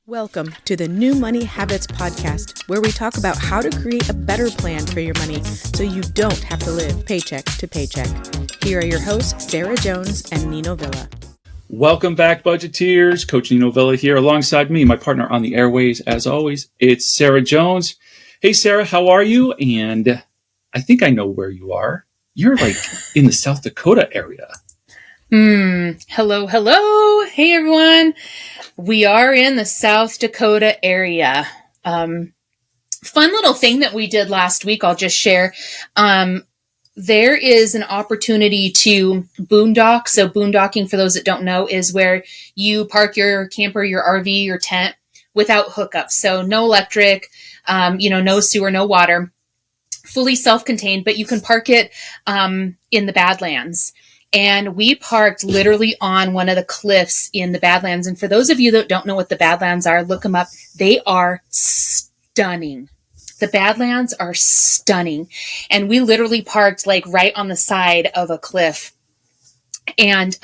Welcome to the New Money Habits podcast, where we talk about how to create a better plan for your money so you don't have to live paycheck to paycheck. Here are your hosts, Sarah Jones and Nino Villa. Welcome back, Budgeteers. Coach Nino Villa here alongside me, my partner on the airways, as always. It's Sarah Jones. Hey, Sarah, how are you? And I think I know where you are. You're like in the South Dakota area. Hello. Hey, everyone. We are in the South Dakota area. Fun little thing that we did last week, I'll just share. There is an opportunity to boondock. So boondocking, for those that don't know, is where you park your camper, your RV, your tent without hookups. So no electric, no sewer, no water, fully self-contained, but you can park it in the Badlands. And we parked literally on one of the cliffs in the Badlands. And for those of you that don't know what the Badlands are, look them up. They are stunning. The Badlands are stunning. And we literally parked like right on the side of a cliff. And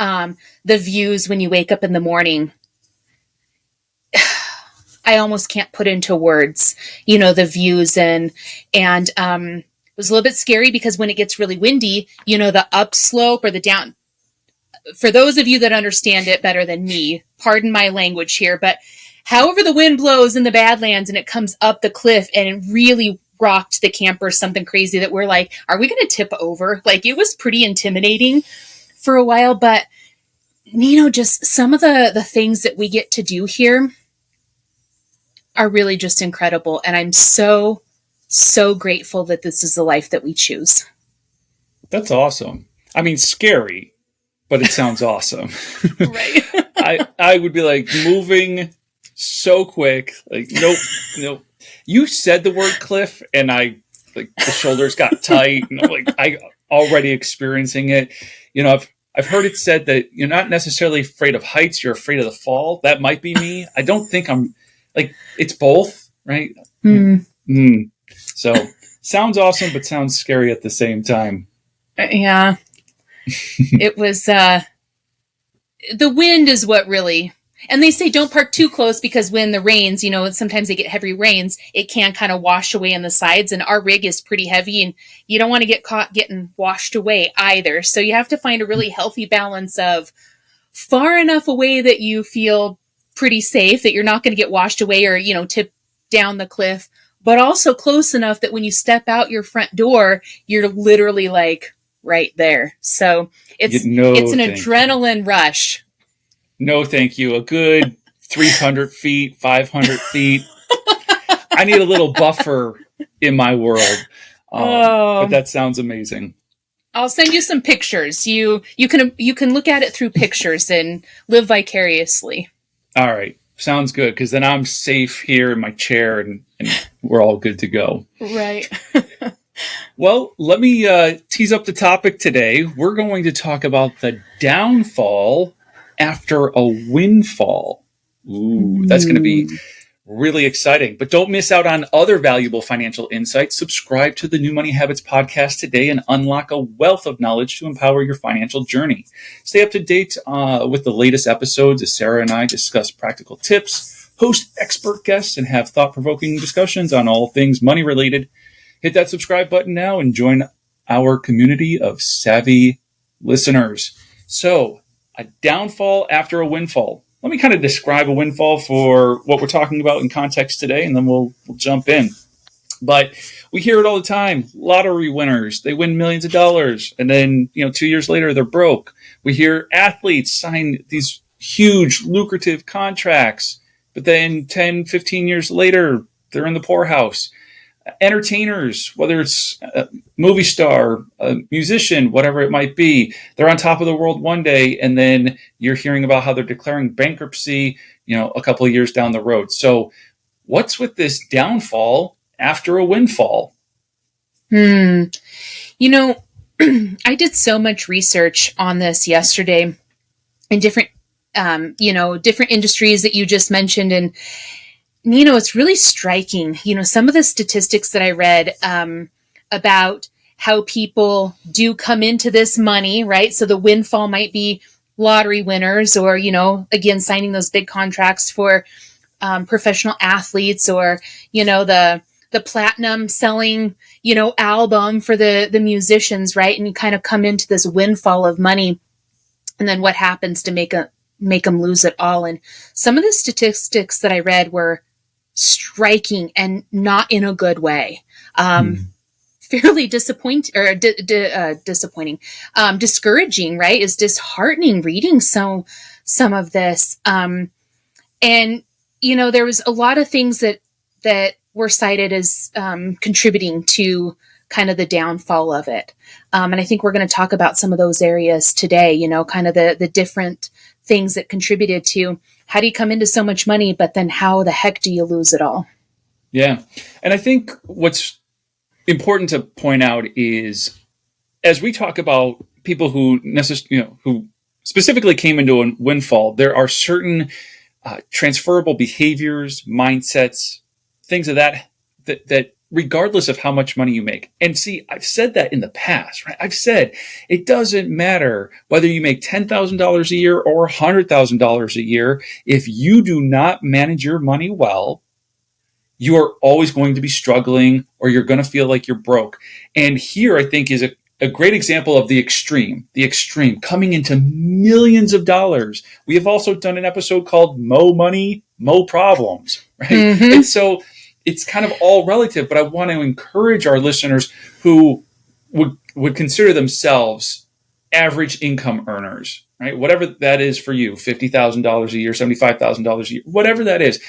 the views when you wake up in the morning, I almost can't put into words, the views and it was a little bit scary because when it gets really windy, the upslope or the down, for those of you that understand it better than me, pardon my language here, but however the wind blows in the Badlands and it comes up the cliff and it really rocked the camper, something crazy that we're like, are we going to tip over? Like, it was pretty intimidating for a while, but just some of the things that we get to do here are really just incredible. And I'm so grateful that this is the life that we choose. That's awesome. I mean, scary, but it sounds awesome. Right. I would be like moving so quick. Like, nope. You said the word cliff and the shoulders got tight and I'm like, I already experiencing it. I've heard it said that you're not necessarily afraid of heights. You're afraid of the fall. That might be me. I don't think I'm it's both, right? So sounds awesome, but sounds scary at the same time. Yeah. It was, the wind is what really, and they say don't park too close because when the rains, sometimes they get heavy rains, it can kind of wash away on the sides, and our rig is pretty heavy and you don't want to get caught getting washed away either. So you have to find a really healthy balance of far enough away that you feel pretty safe, that you're not going to get washed away or, tip down the cliff, but also close enough that when you step out your front door, you're literally like right there. So it's an adrenaline rush. No, thank you. A good 300 feet, 500 feet. I need a little buffer in my world. But that sounds amazing. I'll send you some pictures. You can look at it through pictures and live vicariously. All right. Sounds good, because then I'm safe here in my chair and we're all good to go. Right. Well, let me tease up the topic today. We're going to talk about the downfall after a windfall. Ooh, that's going to be really exciting. But don't miss out on other valuable financial insights. Subscribe to the New Money Habits podcast today and unlock a wealth of knowledge to empower your financial journey. Stay up to date with the latest episodes as Sarah and I discuss practical tips, host expert guests, and have thought-provoking discussions on all things money-related. Hit that subscribe button now and join our community of savvy listeners. So, a downfall after a windfall. Let me kind of describe a windfall for what we're talking about in context today, and then we'll jump in. But we hear it all the time. Lottery winners, they win millions of dollars, and then 2 years later, they're broke. We hear athletes sign these huge, lucrative contracts, but then 10, 15 years later, they're in the poorhouse. Entertainers, whether it's a movie star, a musician, whatever it might be, they're on top of the world one day, and then you're hearing about how they're declaring bankruptcy, a couple of years down the road. So what's with this downfall after a windfall? I did so much research on this yesterday in different industries that you just mentioned, and it's really striking, some of the statistics that I read about how people do come into this money, right? So the windfall might be lottery winners or, again, signing those big contracts for professional athletes, or, the platinum selling, album for the musicians, right? And you kind of come into this windfall of money, and then what happens to make them lose it all? And some of the statistics that I read were striking and not in a good way. Fairly disappointing, or disappointing, discouraging, right? Is disheartening reading some of this. And, there was a lot of things that were cited as contributing to kind of the downfall of it. And I think we're going to talk about some of those areas today, kind of the different things that contributed to how do you come into so much money, but then how the heck do you lose it all? Yeah. And I think what's important to point out is, as we talk about people who who specifically came into a windfall, there are certain transferable behaviors, mindsets, things of that regardless of how much money you make. And see, I've said that in the past, right? I've said it doesn't matter whether you make $10,000 a year or $100,000 a year. If you do not manage your money well, you are always going to be struggling, or you're going to feel like you're broke. And here, I think, is a great example of the extreme coming into millions of dollars. We have also done an episode called Mo Money, Mo Problems, right? Mm-hmm. And so it's kind of all relative, but I want to encourage our listeners who would consider themselves average income earners, right? Whatever that is for you, $50,000 a year, $75,000 a year, whatever that is.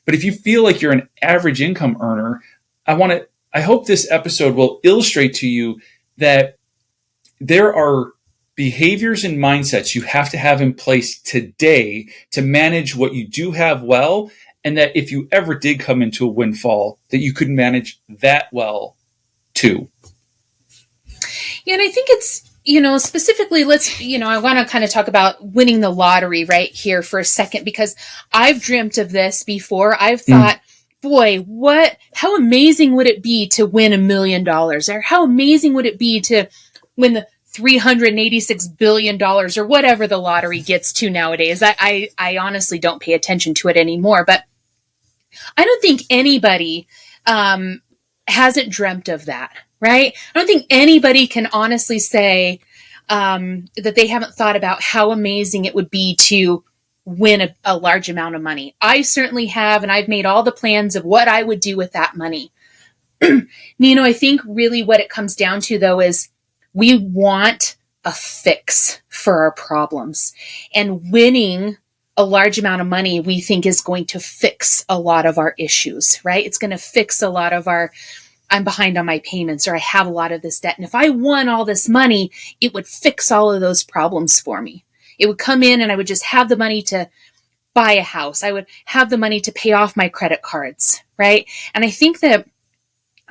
But if you feel like you're an average income earner, I hope this episode will illustrate to you that there are behaviors and mindsets you have to have in place today to manage what you do have well, and that if you ever did come into a windfall, that you could manage that well too. Yeah, and I think it's, specifically, I want to kind of talk about winning the lottery right here for a second, because I've dreamt of this before. I've thought, boy, how amazing would it be to win $1 million? Or how amazing would it be to win the $386 billion, or whatever the lottery gets to nowadays? I honestly don't pay attention to it anymore, but I don't think anybody hasn't dreamt of that, right? I don't think anybody can honestly say that they haven't thought about how amazing it would be to win a large amount of money. I certainly have, and I've made all the plans of what I would do with that money. Nino, I think really what it comes down to, though, is we want a fix for our problems. And winning a large amount of money, we think, is going to fix a lot of our issues, right? It's going to fix a lot of I'm behind on my payments, or I have a lot of this debt. And if I won all this money, it would fix all of those problems for me. It would come in and I would just have the money to buy a house. I would have the money to pay off my credit cards, right? And I think that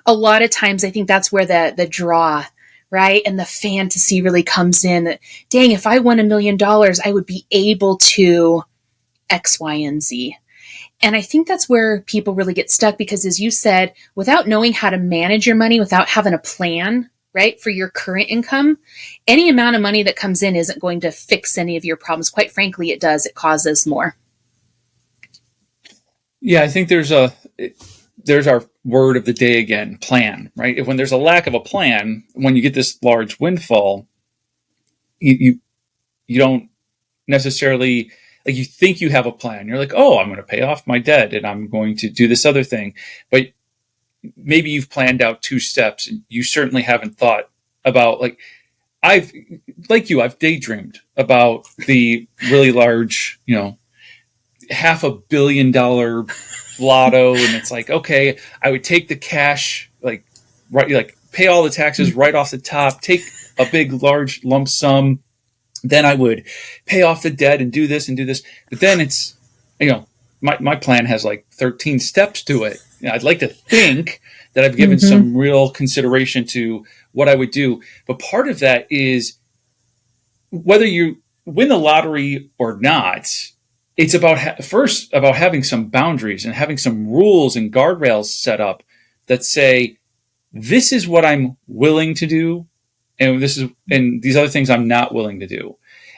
a lot of times, I think that's where the draw, right, and the fantasy really comes in. That, dang, if I won $1 million, I would be able to X, Y, and Z. And I think that's where people really get stuck, because, as you said, without knowing how to manage your money, without having a plan, right, for your current income, any amount of money that comes in isn't going to fix any of your problems. Quite frankly, it does. It causes more. Yeah, I think there's our word of the day again, plan, right? When there's a lack of a plan, when you get this large windfall, you don't necessarily, like, you think you have a plan. You're like, oh, I'm going to pay off my debt and I'm going to do this other thing. But maybe you've planned out 2 steps, and you certainly haven't thought about, I've daydreamed about the really large, $500 million Lotto. And it's like, okay, I would take the cash, pay all the taxes right off the top, take a big, large lump sum. Then I would pay off the debt and do this and do this. But then it's, my plan has 13 steps to it. I'd like to think that I've given some real consideration to what I would do. But part of that is, whether you win the lottery or not, it's about first about having some boundaries and having some rules and guardrails set up that say, this is what I'm willing to do, and these other things I'm not willing to do.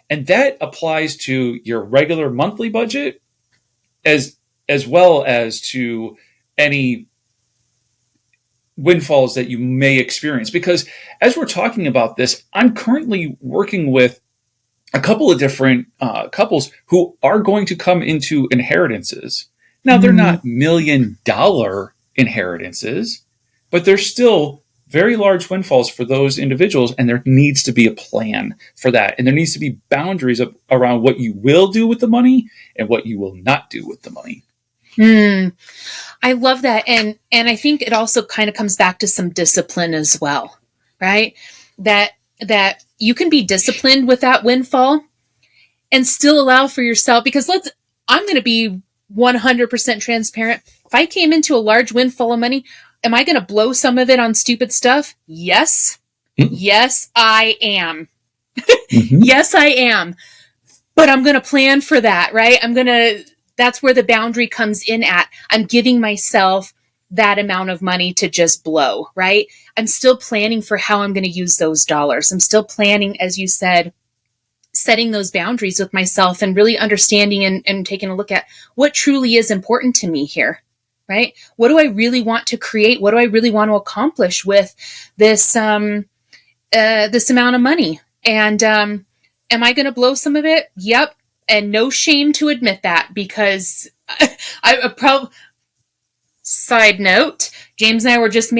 And that applies to your regular monthly budget as as well as to any windfalls that you may experience. Because as we're talking about this, I'm currently working with a couple of different couples who are going to come into inheritances. Now, they're not $1 million inheritances, but they're still very large windfalls for those individuals, and there needs to be a plan for that. And there needs to be boundaries around what you will do with the money and what you will not do with the money. I love that. And I think it also kind of comes back to some discipline as well, right? That you can be disciplined with that windfall and still allow for yourself, because I'm going to be 100% transparent. If I came into a large windfall of money, am I going to blow some of it on stupid stuff? Yes. Yes, I am. Yes, I am. But I'm going to plan for that, right? That's where the boundary comes in at. I'm giving myself that amount of money to just blow, right? I'm still planning for how I'm going to use those dollars. I'm still planning, as you said, setting those boundaries with myself and really understanding and taking a look at what truly is important to me here, right? What do I really want to create? What do I really want to accomplish with this, this amount of money? And, am I going to blow some of it? Yep. And no shame to admit that, because side note, James and I were just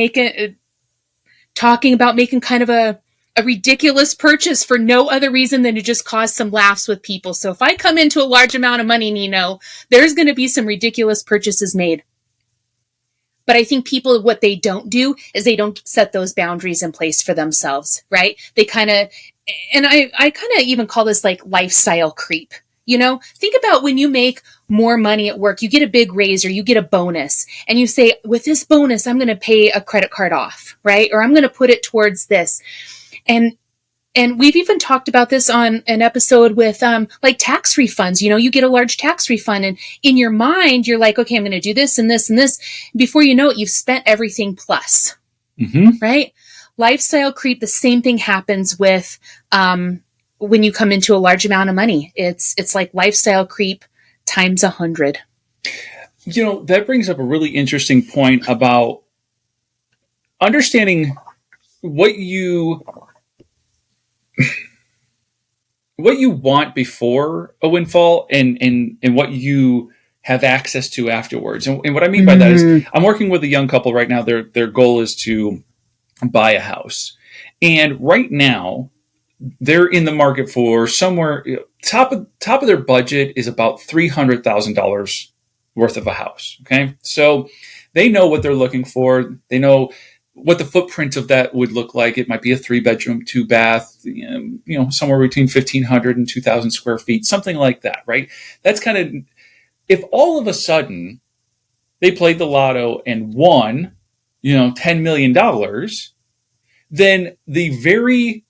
talking about making kind of a ridiculous purchase for no other reason than to just cause some laughs with people. So if I come into a large amount of money, Nino, there's going to be some ridiculous purchases made. But I think people, what they don't do is they don't set those boundaries in place for themselves, right? They kind of, and I kind of even call this like lifestyle creep. You know, think about when you make more money at work, you get a big raise or you get a bonus, and you say, with this bonus, I'm going to pay a credit card off, right? Or I'm going to put it towards this. And we've even talked about this on an episode with like tax refunds. You know, you get a large tax refund, and in your mind, you're like, okay, I'm going to do this and this and this. Before you know it, you've spent everything plus, right? Lifestyle creep, the same thing happens with when you come into a large amount of money. It's like lifestyle creep times 100. You know, that brings up a really interesting point about understanding what you want before a windfall and what you have access to afterwards. And what I mean by that is, I'm working with a young couple right now. Their goal is to buy a house. And right now, they're in the market for somewhere, top of their budget is about $300,000 worth of a house. Okay. So they know what they're looking for. They know what the footprint of that would look like. It might be a 3-bedroom, 2-bath, somewhere between 1,500 and 2,000 square feet, something like that. Right. That's kind of, if all of a sudden they played the lotto and won, $10 million, then the very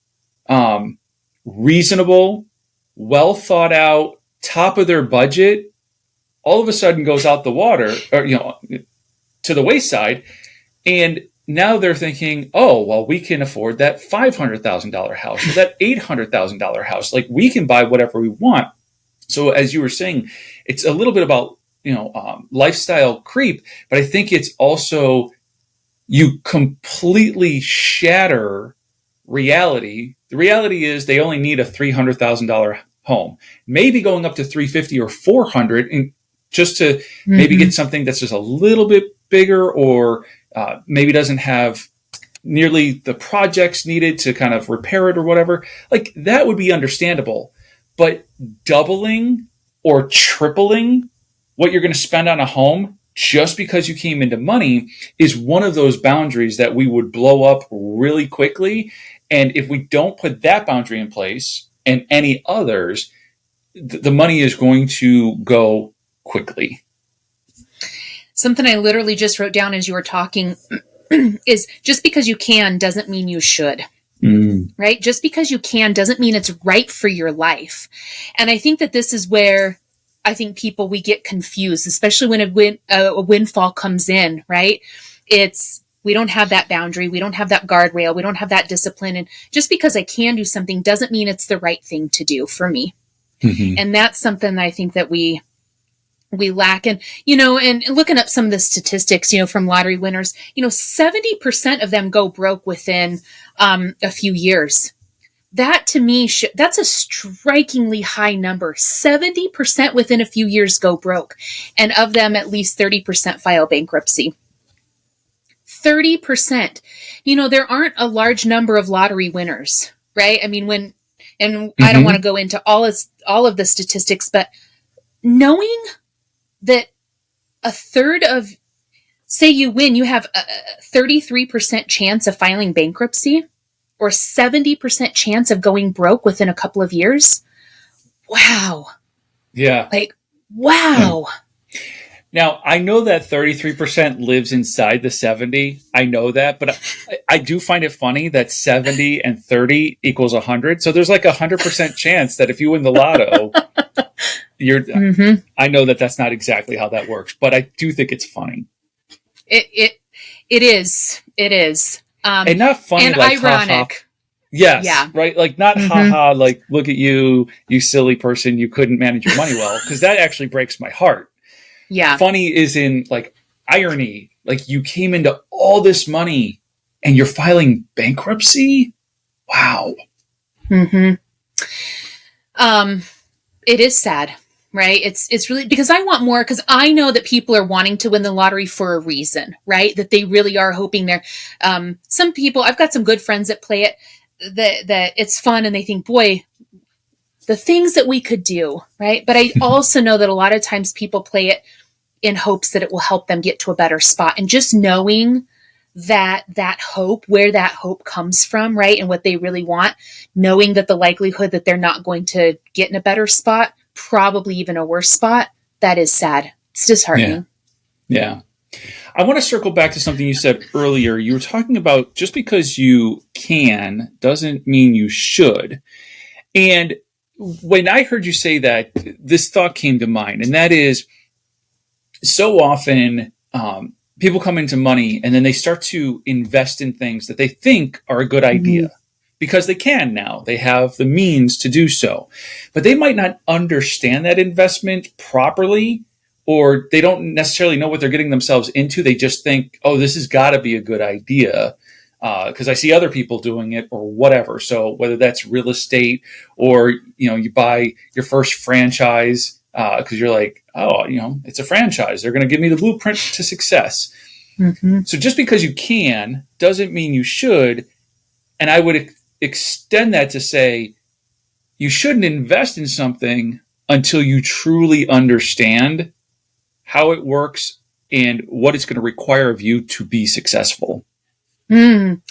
reasonable, well thought out, top of their budget, all of a sudden goes out the water, or to the wayside, and now they're thinking, oh, well, we can afford that $500,000 house or that $800,000 house. Like, we can buy whatever we want. So, as you were saying, it's a little bit about lifestyle creep, but I think it's also you completely shatter reality. The reality is they only need a $300,000 home, maybe going up to $350,000 or $400,000, and just to maybe get something that's just a little bit bigger, or maybe doesn't have nearly the projects needed to kind of repair it or whatever. Like, that would be understandable. But doubling or tripling what you're going to spend on a home just because you came into money is one of those boundaries that we would blow up really quickly. And if we don't put that boundary in place and any others, the money is going to go quickly. Something I literally just wrote down as you were talking is, just because you can doesn't mean you should. Right? Just because you can doesn't mean it's right for your life. And I think that this is where I think we get confused, especially when a windfall comes in, right? We don't have that boundary. We don't have that guardrail. We don't have that discipline. And just because I can do something doesn't mean it's the right thing to do for me. And that's something that I think that we we lack. And, and looking up some of the statistics, from lottery winners, 70% of them go broke within a few years. That to me, that's a strikingly high number. 70% within a few years go broke. And of them, at least 30% file bankruptcy. 30%. There aren't a large number of lottery winners, right? I mean, I don't want to go into all of the statistics, but knowing that a third of, say you win, you have a 33% chance of filing bankruptcy or 70% chance of going broke within a couple of years. Wow. Yeah. Wow. Now, I know that 33% lives inside the 70. I know that, but I do find it funny that 70 and 30 equals 100. So there's 100% chance that if you win the lotto, I know that that's not exactly how that works, but I do think it's funny. It is. And not funny, and ironic. Ha-ha. Yes. Yeah. Right. Not haha, look at you silly person. You couldn't manage your money well, because that actually breaks my heart. Yeah. Funny is in irony. You came into all this money and you're filing bankruptcy. Wow. It is sad, right? It's really, because I want more, because I know that people are wanting to win the lottery for a reason, right? That they really are hoping they're, some people, I've got some good friends that play it, that it's fun, and they think, boy, the things that we could do, right? But I also know that a lot of times people play it in hopes that it will help them get to a better spot. And just knowing that hope, where that hope comes from, right? And what they really want, knowing that the likelihood that they're not going to get in a better spot, probably even a worse spot, that is sad. It's disheartening. Yeah. I want to circle back to something you said earlier. You were talking about just because you can doesn't mean you should. And when I heard you say that, this thought came to mind, and that is, so often people come into money and then they start to invest in things that they think are a good idea because they can now. They have the means to do so. But they might not understand that investment properly, or they don't necessarily know what they're getting themselves into. They just think, oh, this has got to be a good idea because I see other people doing it or whatever. So whether that's real estate or, you buy your first franchise because you're like, oh, it's a franchise. They're going to give me the blueprint to success. So just because you can doesn't mean you should. And I would extend that to say you shouldn't invest in something until you truly understand how it works and what it's going to require of you to be successful. And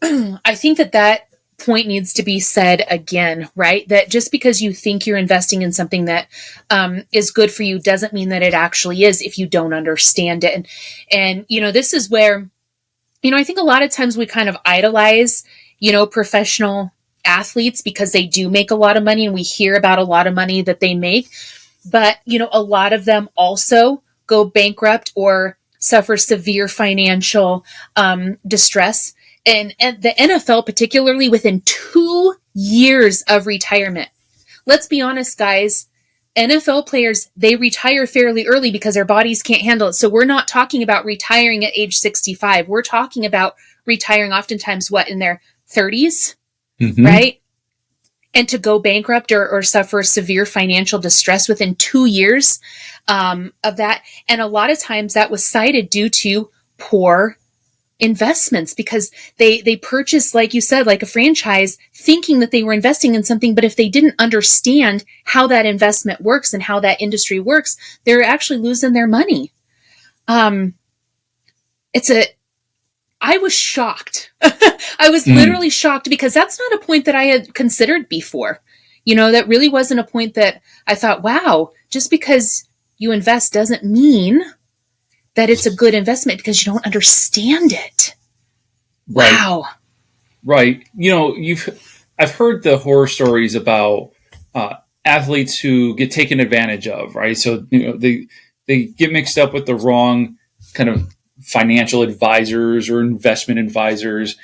I think that point needs to be said again, right? That just because you think you're investing in something that is good for you doesn't mean that it actually is if you don't understand it. And this is where, I think a lot of times we kind of idolize, professional athletes because they do make a lot of money and we hear about a lot of money that they make. But, a lot of them also go bankrupt or suffer severe financial distress. And the NFL, particularly within 2 years of retirement. Let's be honest, guys. NFL players, they retire fairly early because their bodies can't handle it. So we're not talking about retiring at age 65. We're talking about retiring oftentimes, in their 30s, right? And to go bankrupt or suffer severe financial distress within 2 years of that. And a lot of times that was cited due to poor investments because they purchased, like you said, like a franchise, thinking that they were investing in something. But if they didn't understand how that investment works and how that industry works, they're actually losing their money. I was shocked. I was literally shocked because that's not a point that I had considered before. That really wasn't a point that I thought, wow, just because you invest doesn't mean that it's a good investment because you don't understand it. Right. Wow. Right. I've heard the horror stories about athletes who get taken advantage of, right? So, they get mixed up with the wrong kind of financial advisors or investment advisors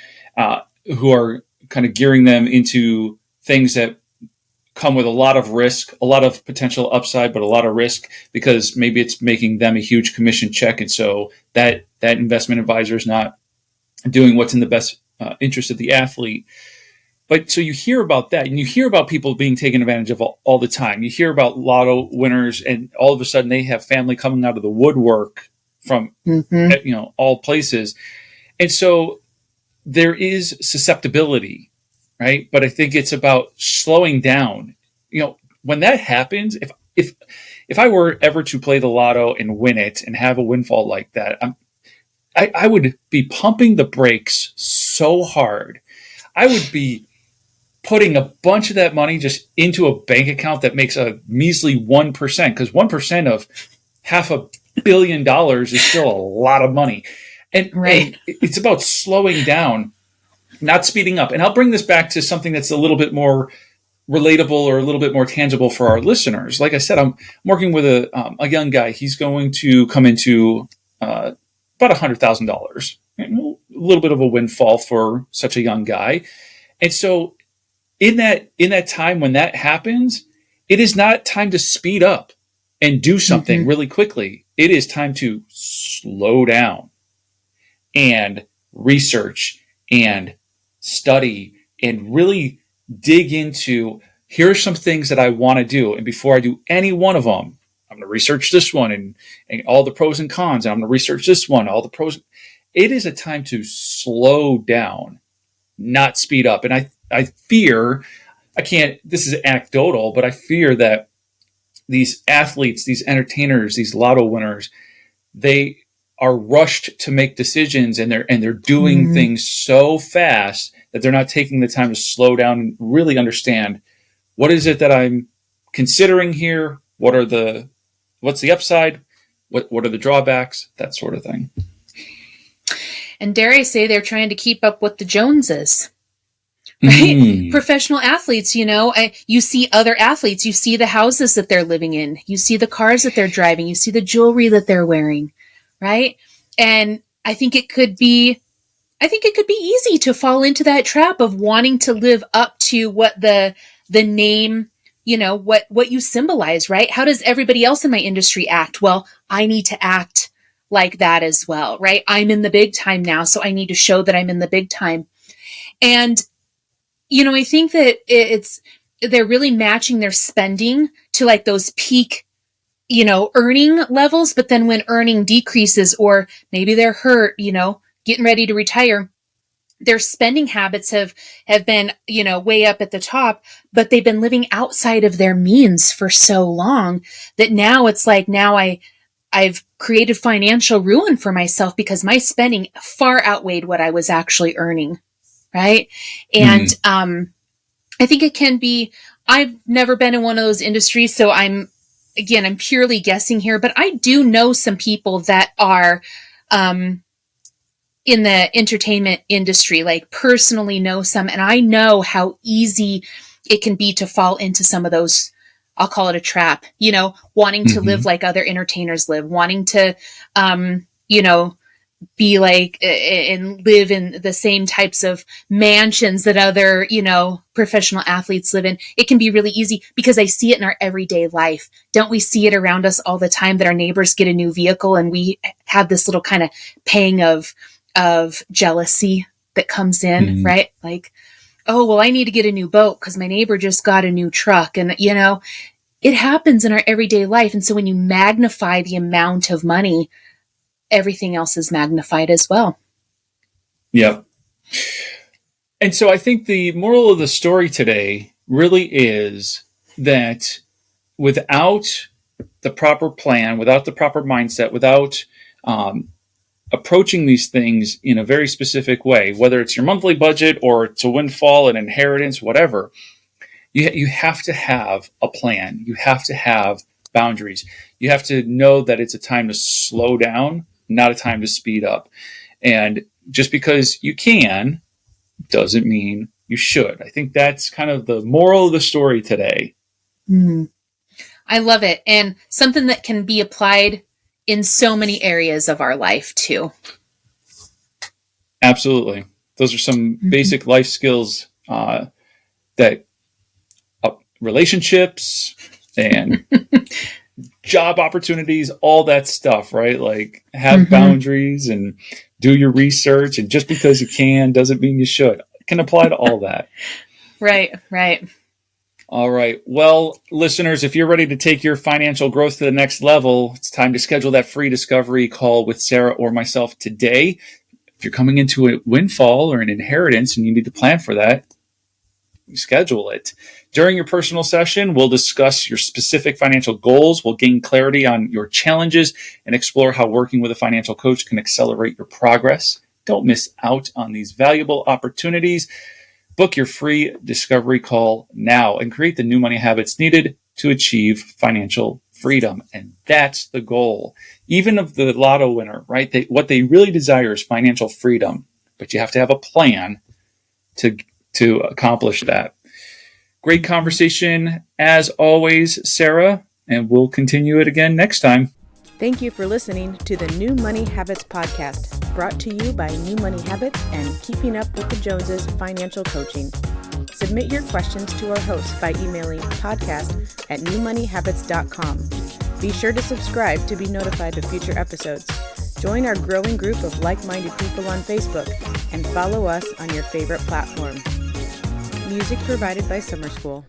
who are kind of gearing them into things that come with a lot of risk, a lot of potential upside, but a lot of risk because maybe it's making them a huge commission check. And so that investment advisor is not doing what's in the best interest of the athlete. But so you hear about that, and you hear about people being taken advantage of all the time. You hear about lotto winners, and all of a sudden they have family coming out of the woodwork from all places. And so there is susceptibility, right? But I think it's about slowing down. When that happens, if I were ever to play the lotto and win it and have a windfall like that, I would be pumping the brakes so hard. I would be putting a bunch of that money just into a bank account that makes a measly 1%, because 1% of $500 million is still a lot of money. And it's about slowing down, not speeding up. And I'll bring this back to something that's a little bit more relatable or a little bit more tangible for our listeners. Like I said, I'm working with a young guy. He's going to come into about $100,000, a little bit of a windfall for such a young guy. And so in that time when that happens, it is not time to speed up and do something really quickly. It is time to slow down and research and study and really dig into, here are some things that I want to do. And before I do any one of them, I'm going to research this one and all the pros and cons. And I'm going to research this one, all the pros. It is a time to slow down, not speed up. And I fear, this is anecdotal, but I fear that these athletes, these entertainers, these lotto winners, they are rushed to make decisions, and they're doing things so fast that they're not taking the time to slow down and really understand, what is it that I'm considering here? What's the upside? What are the drawbacks? That sort of thing. And dare I say, they're trying to keep up with the Joneses. Right? Professional athletes, you see other athletes, you see the houses that they're living in, you see the cars that they're driving, you see the jewelry that they're wearing, right? And I think it could be easy to fall into that trap of wanting to live up to what the name, what you symbolize, right? How does everybody else in my industry act? Well, I need to act like that as well, right? I'm in the big time now, so I need to show that I'm in the big time. And I think that they're really matching their spending to like those peak, earning levels. But then when earning decreases, or maybe they're hurt, getting ready to retire, their spending habits have been, way up at the top, but they've been living outside of their means for so long that now it's like, I've created financial ruin for myself because my spending far outweighed what I was actually earning. Right. And I think it can be, I've never been in one of those industries, so I'm purely guessing here, but I do know some people that are in the entertainment industry, like personally know some, and I know how easy it can be to fall into some of those, I'll call it a trap, wanting to live like other entertainers live, wanting to, be like and live in the same types of mansions that other, professional athletes live in. It can be really easy because I see it in our everyday life. Don't we see it around us all the time that our neighbors get a new vehicle and we have this little kind of pang of jealousy that comes in, right? Like, oh, well, I need to get a new boat because my neighbor just got a new truck. And, it happens in our everyday life. And so when you magnify the amount of money, everything else is magnified as well. Yeah. And so I think the moral of the story today really is that without the proper plan, without the proper mindset, without approaching these things in a very specific way, whether it's your monthly budget or it's a windfall, an inheritance, whatever, you have to have a plan. You have to have boundaries. You have to know that it's a time to slow down, not a time to speed up. And just because you can doesn't mean you should. I think that's kind of the moral of the story today. I love it. And something that can be applied in so many areas of our life too. Absolutely. Those are some basic life skills that relationships and job opportunities, all that stuff, right? Like have boundaries and do your research. And just because you can doesn't mean you should. It can apply to all that. Right. All right. Well, listeners, if you're ready to take your financial growth to the next level, it's time to schedule that free discovery call with Sarah or myself today. If you're coming into a windfall or an inheritance and you need to plan for that, schedule it. During your personal session, we'll discuss your specific financial goals. We'll gain clarity on your challenges and explore how working with a financial coach can accelerate your progress. Don't miss out on these valuable opportunities. Book your free discovery call now and create the new money habits needed to achieve financial freedom. And that's the goal. Even of the Lotto winner, right? What they really desire is financial freedom, but you have to have a plan to accomplish that. Great conversation as always, Sarah, and we'll continue it again next time. Thank you for listening to the New Money Habits podcast, brought to you by New Money Habits and Keeping Up with the Joneses Financial Coaching. Submit your questions to our host by emailing podcast@newmoneyhabits.com. Be sure to subscribe to be notified of future episodes. Join our growing group of like-minded people on Facebook and follow us on your favorite platform. Music provided by Summer School.